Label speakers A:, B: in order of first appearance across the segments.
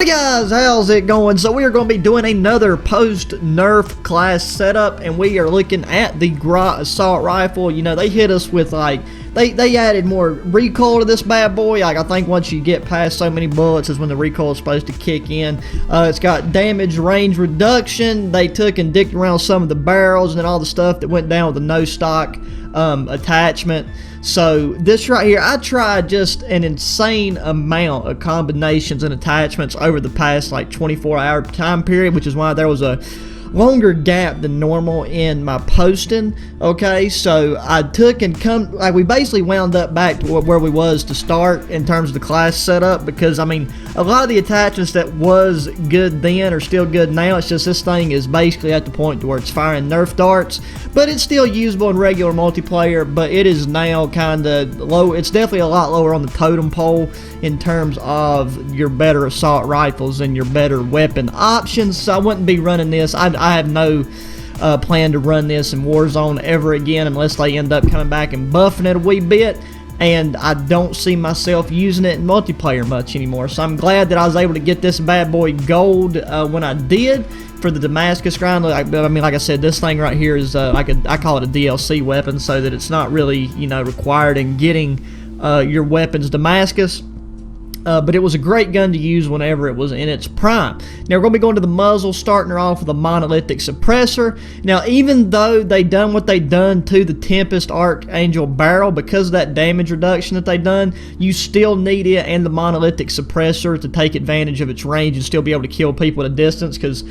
A: Guys, how's it going? So we are going to be doing another post-Nerf class setup, and we are looking at the Grau assault rifle. You know, they hit us with like, they added more recoil to this bad boy. Like, I think once you get past so many bullets is when the recoil is supposed to kick in. It's got damage range reduction. They took and dicked around some of the barrels and all the stuff that went down with the no stock attachment. So this right here, I tried just an insane amount of combinations and attachments over the past like 24-hour time period, which is why there was a longer gap than normal in my posting. Okay, so I took and we basically wound up back to where we was to start in terms of the class setup, because I mean a lot of the attachments that was good then are still good now. It's just this thing is basically at the point to where it's firing Nerf darts, but it's still usable in regular multiplayer. But it is now kind of low. It's definitely a lot lower on the totem pole in terms of your better assault rifles and your better weapon options. So I wouldn't be running this. I have no plan to run this in Warzone ever again unless they end up coming back and buffing it a wee bit, and I don't see myself using it in multiplayer much anymore. So I'm glad that I was able to get this bad boy gold when I did for the Damascus grind. I mean, like I said, this thing right here is I call it a DLC weapon, so that it's not really, you know, required in getting your weapons Damascus. But it was a great gun to use whenever it was in its prime. Now we're going to be going to the muzzle, starting her off with a monolithic suppressor. Now, even though they done what they done to the Tempest Archangel barrel, because of that damage reduction that they done, you still need it and the monolithic suppressor to take advantage of its range and still be able to kill people at a distance. Because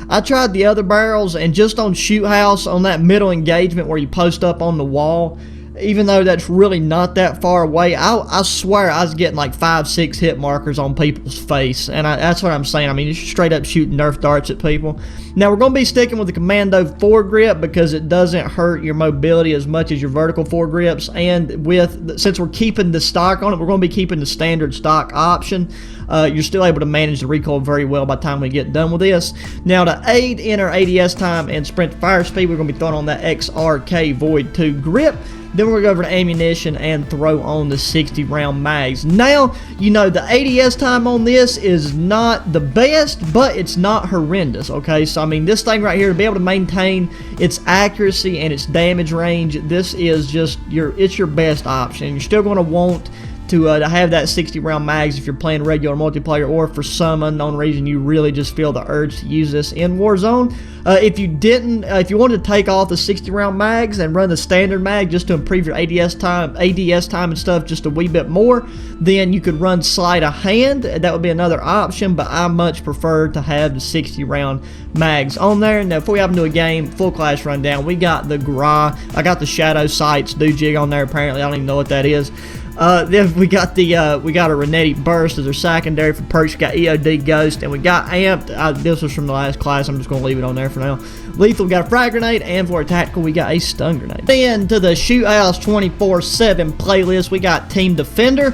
A: I tried the other barrels, and just on shoot house, on that middle engagement where you post up on the wall, even though that's really not that far away, I swear I was getting like 5-6 hit markers on people's face, and that's what I'm saying. I mean, you're straight up shooting Nerf darts at people. Now we're going to be sticking with the Commando foregrip because it doesn't hurt your mobility as much as your vertical foregrips, and since we're keeping the stock on it, we're going to be keeping the standard stock option. You're still able to manage the recoil very well by the time we get done with this. Now, to aid in our ADS time and sprint fire speed, we're going to be throwing on that XRK Void 2 grip. Then we're going to go over to ammunition and throw on the 60-round mags. Now, you know, the ADS time on this is not the best, but it's not horrendous, okay? So, I mean, this thing right here, to be able to maintain its accuracy and its damage range, this is just it's your best option. You're still going to want to have that 60-round mags if you're playing regular multiplayer, or for some unknown reason you really just feel the urge to use this in Warzone. If you wanted to take off the 60-round mags and run the standard mag just to improve your ADS time and stuff just a wee bit more, then you could run sleight of hand. That would be another option, but I much prefer to have the 60-round mags on there. Now, before we hop into a game, full class rundown, we got the Grau. I got the SHADOWSIGHT do jig on there. Apparently, I don't even know what that is. Then we got a Renetti Burst as our secondary for perks. We got EOD Ghost, and we got Amped. This was from the last class. I'm just going to leave it on there for now. Lethal, we got a frag grenade, and for a tactical, we got a stun grenade. Then to the Shoot House 24/7 playlist, we got Team Defender.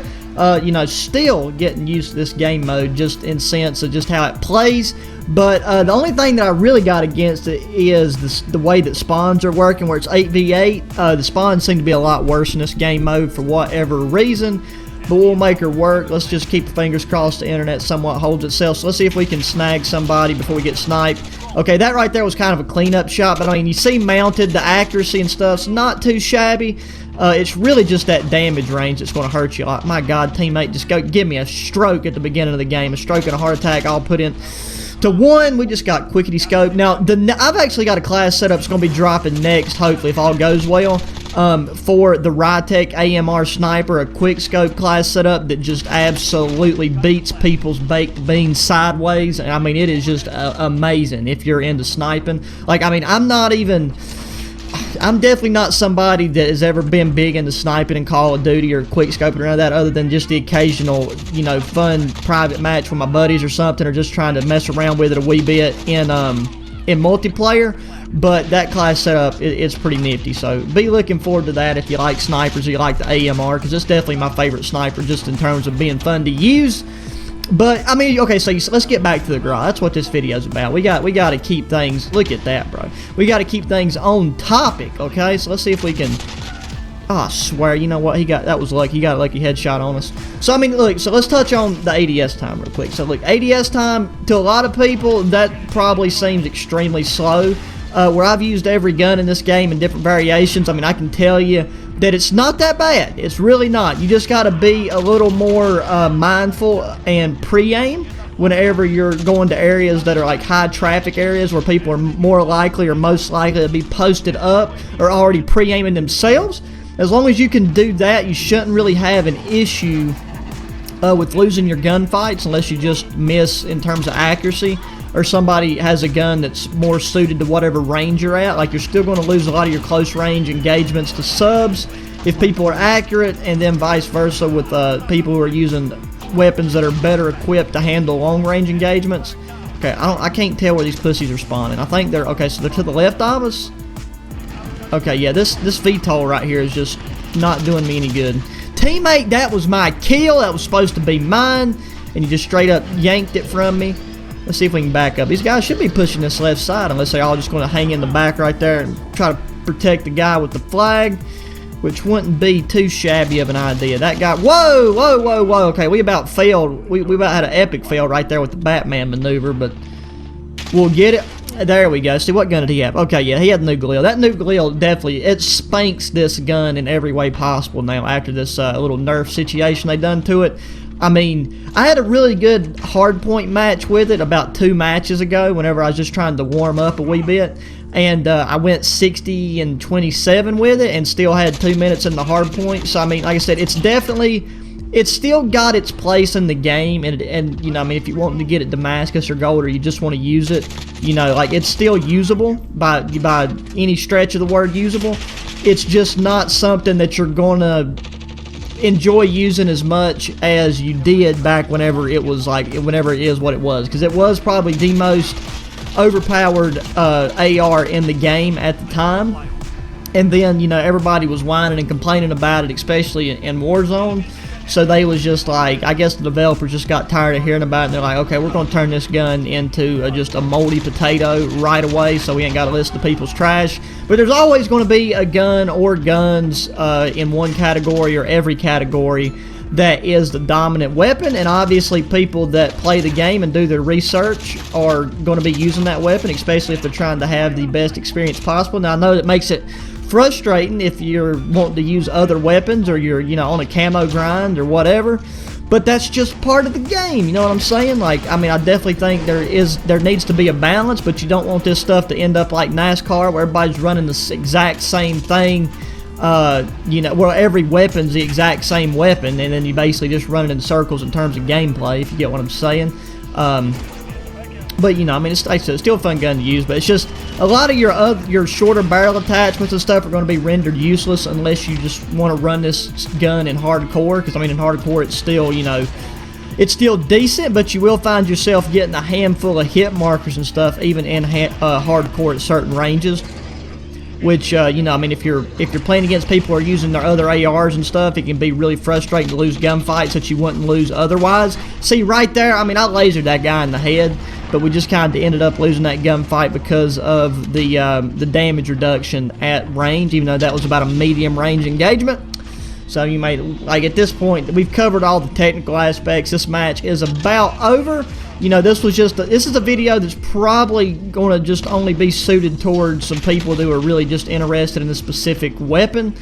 A: You know, still getting used to this game mode, just in sense of just how it plays. But the only thing that I really got against it is the way that spawns are working, where it's 8v8. The spawns seem to be a lot worse in this game mode for whatever reason, but we'll make her work. Let's just keep the fingers crossed the internet somewhat holds itself. So let's see if we can snag somebody before we get sniped. Okay, that right there was kind of a cleanup shot, but I mean, you see mounted, the accuracy and stuff's not too shabby. It's really just that damage range that's going to hurt you. Like, my God, teammate, just go give me a stroke at the beginning of the game. A stroke and a heart attack all put in to one. We just got quickity scope. Now, I've actually got a class setup that's going to be dropping next, hopefully, if all goes well, for the Rytech AMR Sniper, a quick scope class setup that just absolutely beats people's baked beans sideways. And I mean, it is just amazing if you're into sniping. Like, I mean, I'm definitely not somebody that has ever been big into sniping and Call of Duty or quick scoping or none of that, other than just the occasional, you know, fun private match with my buddies or something, or just trying to mess around with it a wee bit in multiplayer. But that class setup, it's pretty nifty, so be looking forward to that if you like snipers or you like the AMR, because it's definitely my favorite sniper just in terms of being fun to use. But I mean, okay, so let's get back to the Grau. That's what this video's about. We got to keep things. Look at that, bro. We got to keep things on topic. Okay, so let's see if we can Oh, I swear, you know what? That was lucky. He got a lucky headshot on us. So, I mean, look, so let's touch on the ADS time real quick. So, look, ADS time, to a lot of people, that probably seems extremely slow. Where I've used every gun in this game in different variations, I mean, I can tell you that it's not that bad. It's really not. You just got to be a little more mindful and pre-aim whenever you're going to areas that are like high traffic areas where people are more likely or most likely to be posted up or already pre-aiming themselves. As long as you can do that, you shouldn't really have an issue with losing your gunfights unless you just miss in terms of accuracy, or somebody has a gun that's more suited to whatever range you're at. Like, you're still going to lose a lot of your close range engagements to subs if people are accurate, and then vice versa with people who are using weapons that are better equipped to handle long range engagements. Okay, I can't tell where these pussies are spawning. I think they're okay, so they're to the left of us. Okay, yeah, this VTOL right here is just not doing me any good. Teammate, that was my kill. That was supposed to be mine, and you just straight up yanked it from me. Let's see if we can back up. These guys should be pushing this left side unless they're all just going to hang in the back right there and try to protect the guy with the flag, which wouldn't be too shabby of an idea. That guy, whoa, whoa, whoa, whoa. Okay, we about failed. We about had an epic fail right there with the Batman maneuver, but we'll get it. There we go. See, what gun did he have? Okay, yeah, he had Nuclear. That Nuclear definitely, it spanks this gun in every way possible now after this little Nerf situation they done to it. I mean, I had a really good hardpoint match with it about 2 matches ago whenever I was just trying to warm up a wee bit. And I went 60 and 27 with it and still had 2 minutes in the hardpoint. So, I mean, like I said, it's still got its place in the game, and you know, I mean, if you want to get it Damascus or Gold, or you just want to use it, you know, like, it's still usable by any stretch of the word usable. It's just not something that you're gonna enjoy using as much as you did back whenever it is what it was, because it was probably the most overpowered AR in the game at the time. And then, you know, everybody was whining and complaining about it, especially in Warzone. So they was just like, I guess the developers just got tired of hearing about it, and they're like, okay, we're going to turn this gun into just a moldy potato right away, so we ain't got to list the people's trash. But there's always going to be a gun or guns in one category or every category that is the dominant weapon, and obviously people that play the game and do their research are going to be using that weapon, especially if they're trying to have the best experience possible. Now, I know that makes it frustrating if you're wanting to use other weapons, or you're, you know, on a camo grind or whatever, but that's just part of the game, you know what I'm saying? Like, I mean, I definitely think there needs to be a balance, but you don't want this stuff to end up like NASCAR where everybody's running the exact same thing, you know, where every weapon's the exact same weapon, and then you basically just running in circles in terms of gameplay, if you get what I'm saying. But, you know, I mean, it's still a fun gun to use, but it's just a lot of your shorter barrel attachments and stuff are going to be rendered useless unless you just want to run this gun in hardcore, because, I mean, in hardcore it's still, you know, it's still decent, but you will find yourself getting a handful of hit markers and stuff even in hardcore at certain ranges. Which, you know, I mean, if you're playing against people who are using their other ARs and stuff, it can be really frustrating to lose gunfights that you wouldn't lose otherwise. See, right there, I mean, I lasered that guy in the head, but we just kind of ended up losing that gunfight because of the damage reduction at range, even though that was about a medium range engagement. So you may, like, at this point, we've covered all the technical aspects. This match is about over. You know, this is a video that's probably going to just only be suited towards some people who are really just interested in a specific weapon.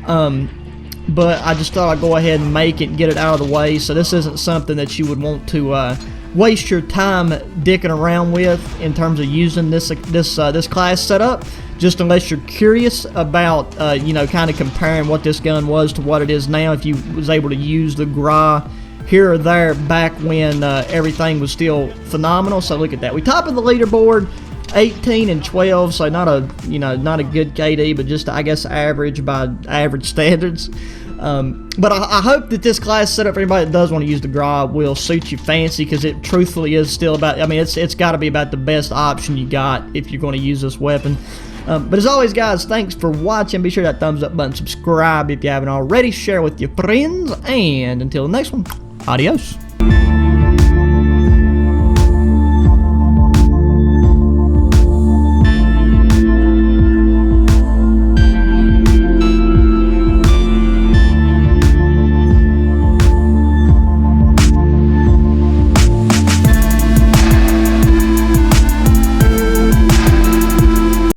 A: But I just thought I'd go ahead and make it and get it out of the way. So this isn't something that you would want to waste your time dicking around with in terms of using this class setup. Just unless you're curious about, you know, kind of comparing what this gun was to what it is now, if you was able to use the Grau here or there back when everything was still phenomenal. So look at that. We top of the leaderboard, 18 and 12. So not a good KD, but just, I guess, average by average standards. But I hope that this class setup for anybody that does want to use the Grau will suit you fancy, because it truthfully is still about, I mean, it's got to be about the best option you got if you're going to use this weapon. But as always, guys, thanks for watching. Be sure that thumbs up button, subscribe if you haven't already, share with your friends, and until the next one, adios.